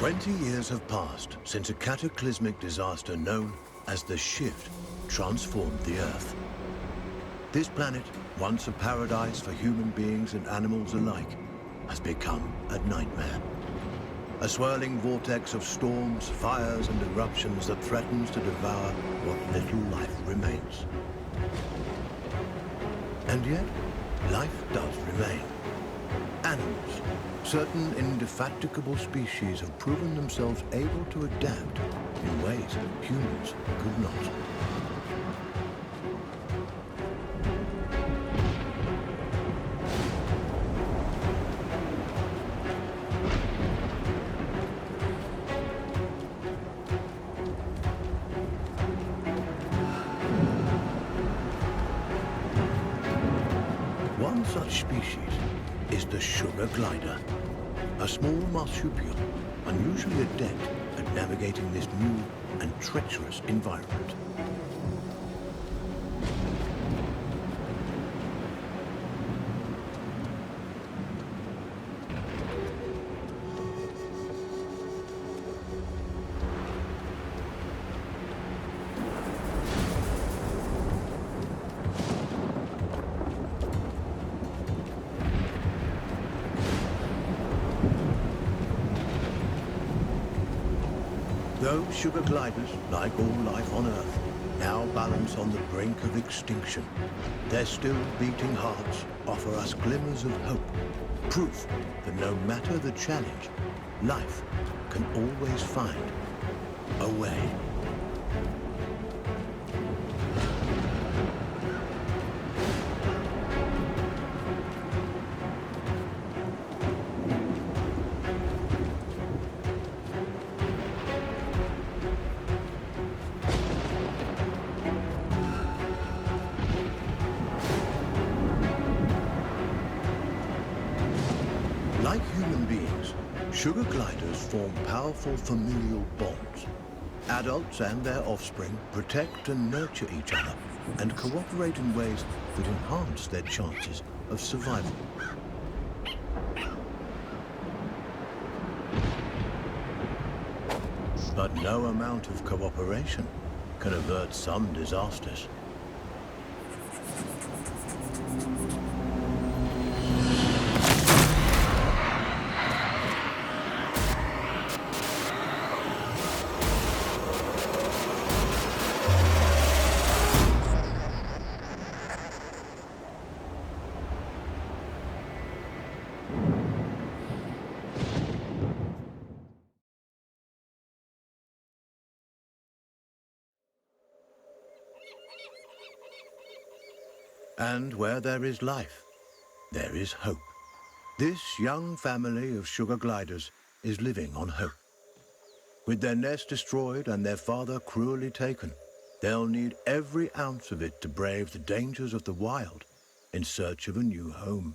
20 years have passed since a cataclysmic disaster known as the Shift transformed the Earth. This planet, once a paradise for human beings and animals alike, has become a nightmare. A swirling vortex of storms, fires, and eruptions that threatens to devour what little life remains. And yet, life does remain. Animals, certain indefatigable species have proven themselves able to adapt in ways humans could not. One such species is the sugar glider, a small marsupial unusually adept at navigating this new and treacherous environment. Those sugar gliders, like all life on Earth, now balance on the brink of extinction. Their still beating hearts offer us glimmers of hope, proof that no matter the challenge, life can always find a way. Like human beings, sugar gliders form powerful familial bonds. Adults and their offspring protect and nurture each other and cooperate in ways that enhance their chances of survival. But no amount of cooperation can avert some disasters. And where there is life, there is hope. This young family of sugar gliders is living on hope. With their nest destroyed and their father cruelly taken, they'll need every ounce of it to brave the dangers of the wild in search of a new home.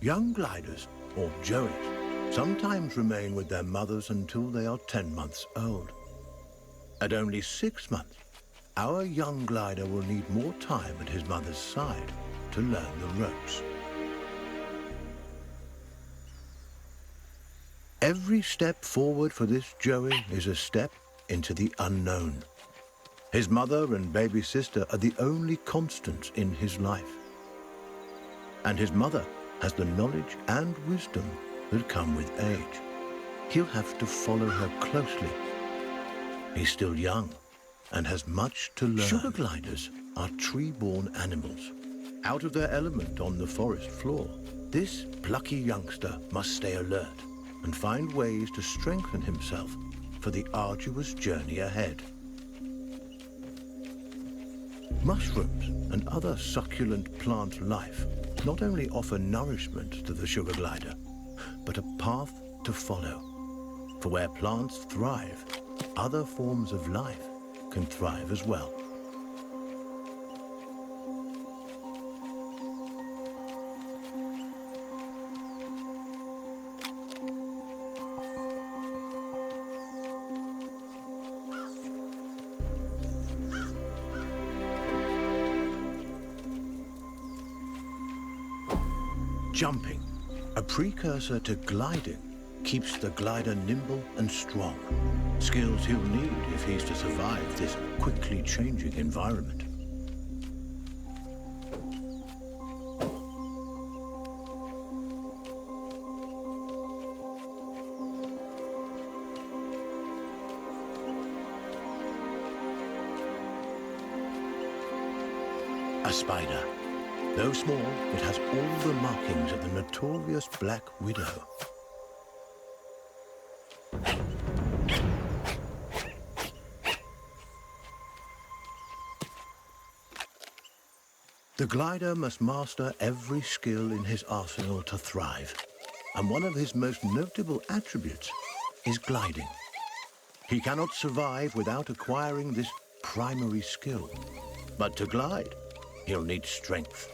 Young gliders, or joeys, sometimes remain with their mothers until they are 10 months old. At only 6 months, our young glider will need more time at his mother's side to learn the ropes. Every step forward for this joey is a step into the unknown. His mother and baby sister are the only constants in his life. And his mother has the knowledge and wisdom that come with age. He'll have to follow her closely. He's still young and has much to learn. Sugar gliders are tree-born animals. Out of their element on the forest floor, this plucky youngster must stay alert and find ways to strengthen himself for the arduous journey ahead. Mushrooms and other succulent plant life not only offer nourishment to the sugar glider, but a path to follow. For where plants thrive, other forms of life can thrive as well. Jumping, a precursor to gliding, keeps the glider nimble and strong, skills he'll need if he's to survive this quickly changing environment. A spider. Though small, it has all the markings of the notorious Black Widow. The glider must master every skill in his arsenal to thrive, and one of his most notable attributes is gliding. He cannot survive without acquiring this primary skill, but to glide, he'll need strength,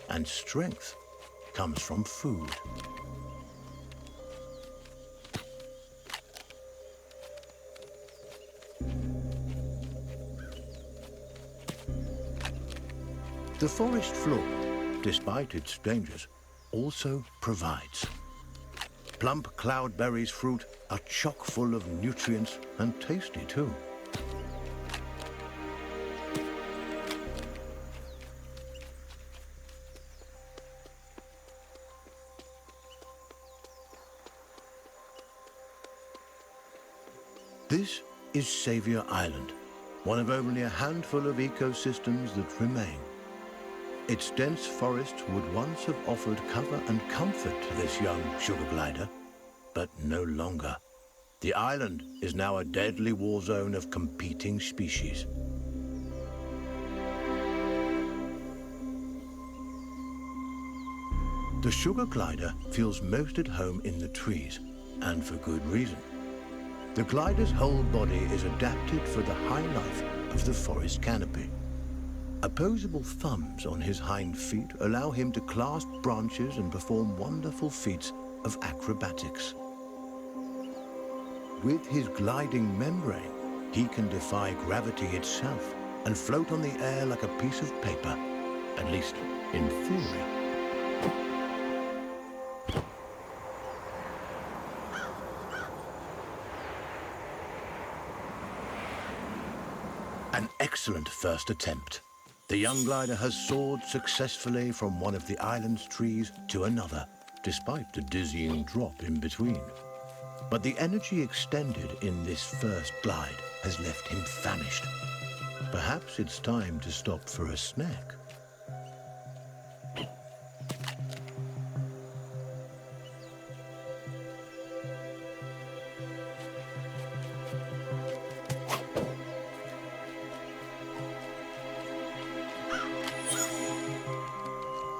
and strength comes from food. The forest floor, despite its dangers, also provides. Plump cloudberries fruit are chock full of nutrients and tasty too. This is Savior Island, one of only a handful of ecosystems that remain. Its dense forest would once have offered cover and comfort to this young sugar glider, but no longer. The island is now a deadly war zone of competing species. The sugar glider feels most at home in the trees, and for good reason. The glider's whole body is adapted for the high life of the forest canopy. Opposable thumbs on his hind feet allow him to clasp branches and perform wonderful feats of acrobatics. With his gliding membrane, he can defy gravity itself and float on the air like a piece of paper, at least in theory. An excellent first attempt. The young glider has soared successfully from one of the island's trees to another, despite the dizzying drop in between. But the energy extended in this first glide has left him famished. Perhaps it's time to stop for a snack.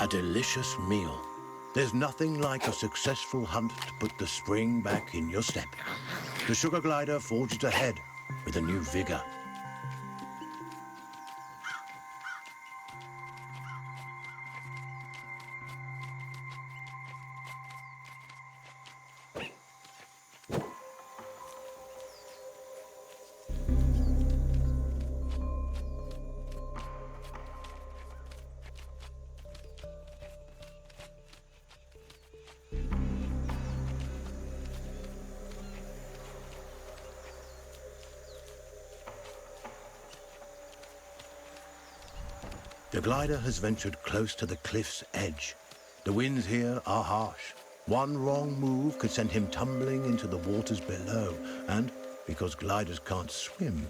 A delicious meal. There's nothing like a successful hunt to put the spring back in your step. The sugar glider forges ahead with a new vigor. The glider has ventured close to the cliff's edge. The winds here are harsh. One wrong move could send him tumbling into the waters below, and because gliders can't swim,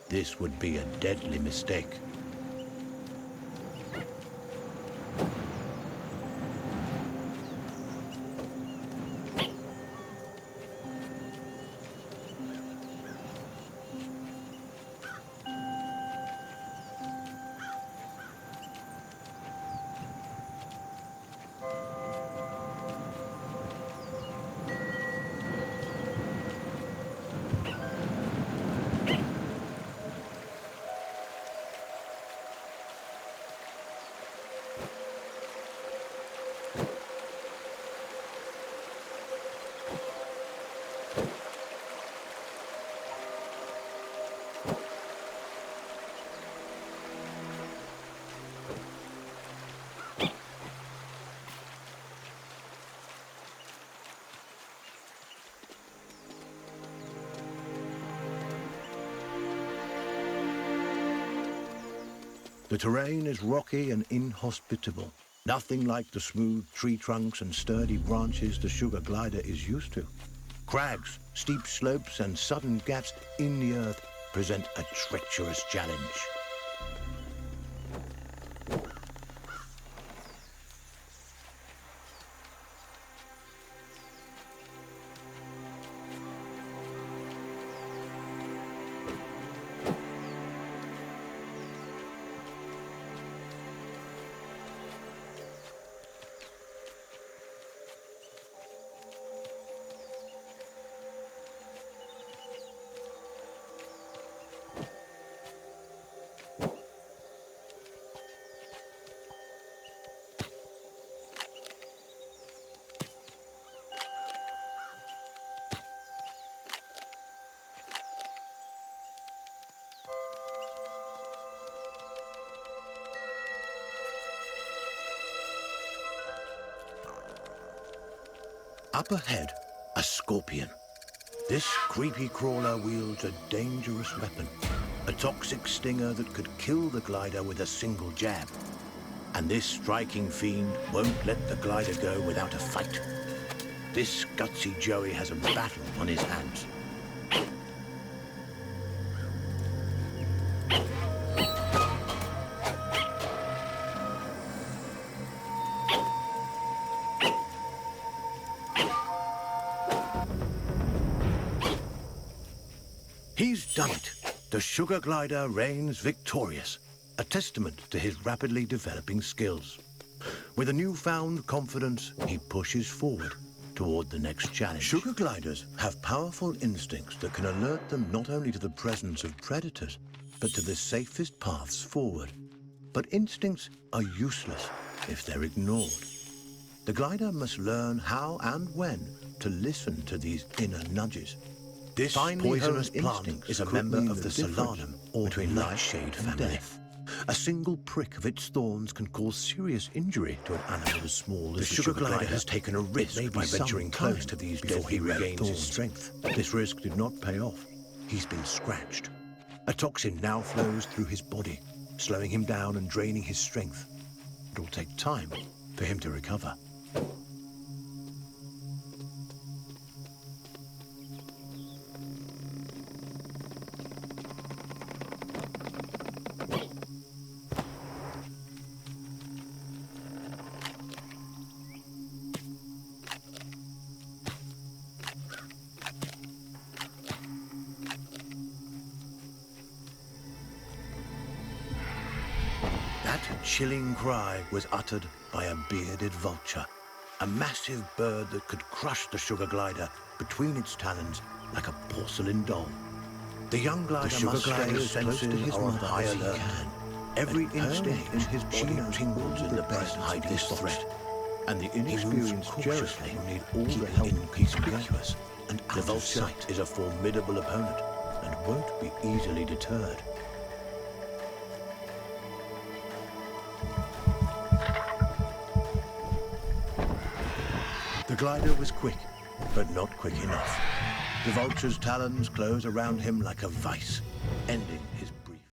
this would be a deadly mistake. The terrain is rocky and inhospitable, nothing like the smooth tree trunks and sturdy branches the sugar glider is used to. Crags, steep slopes, and sudden gaps in the earth present a treacherous challenge. Up ahead, a scorpion. This creepy crawler wields a dangerous weapon, a toxic stinger that could kill the glider with a single jab. And this striking fiend won't let the glider go without a fight. This gutsy Joey has a battle on his hands. He's done it. The sugar glider reigns victorious, a testament to his rapidly developing skills. With a newfound confidence, he pushes forward toward the next challenge. Sugar gliders have powerful instincts that can alert them not only to the presence of predators, but to the safest paths forward. But instincts are useless if they're ignored. The glider must learn how and when to listen to these inner nudges. This poisonous plant is a member of the Solanum, between nightshade family. A single prick of its thorns can cause serious injury to an animal as small as the sugar glider has taken a risk by venturing close to these before he regains his strength. This risk did not pay off. He's been scratched. A toxin now flows through his body, slowing him down and draining his strength. It will take time for him to recover. That chilling cry was uttered by a bearded vulture, a massive bird that could crush the sugar glider between its talons like a porcelain doll. The young glider must stay as close to his mother as he can. Every instinct in his body tingles in the best hide this threat, and the inexperienced Joey will need all the help he can get. And the vulture is a formidable opponent and won't be easily deterred. The glider was quick, but not quick enough. The vulture's talons close around him like a vice, ending his